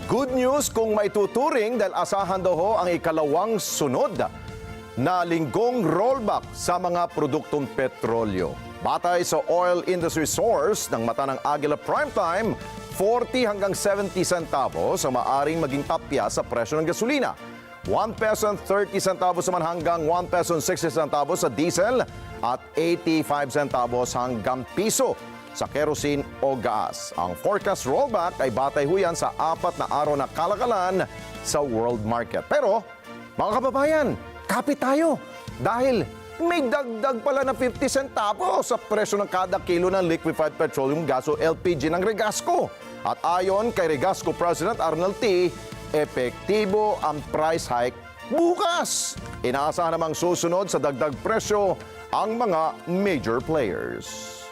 Good news kung may tuturing dahil asahan daw ho ang ikalawang sunod na linggong rollback sa mga produktong petrolyo. Batay sa oil industry source ng mata ng Agila Primetime, 40 hanggang 70 centavos ang maaring maging tapya sa presyo ng gasolina. 1 peso and 30 centavos naman hanggang 1 peso and 60 centavos sa diesel at 85 centavos hanggang piso sa kerosene o gas. Ang forecast rollback ay batay huyan sa 4 na araw na kalakalan sa world market. Pero, mga kababayan, kapit tayo dahil may dagdag pala na 50 centavos sa presyo ng kada kilo ng liquefied petroleum gas o LPG ng Regasco. At ayon kay Regasco President Arnold T., epektibo ang price hike bukas. Inaasahan namang susunod sa dagdag presyo ang mga major players.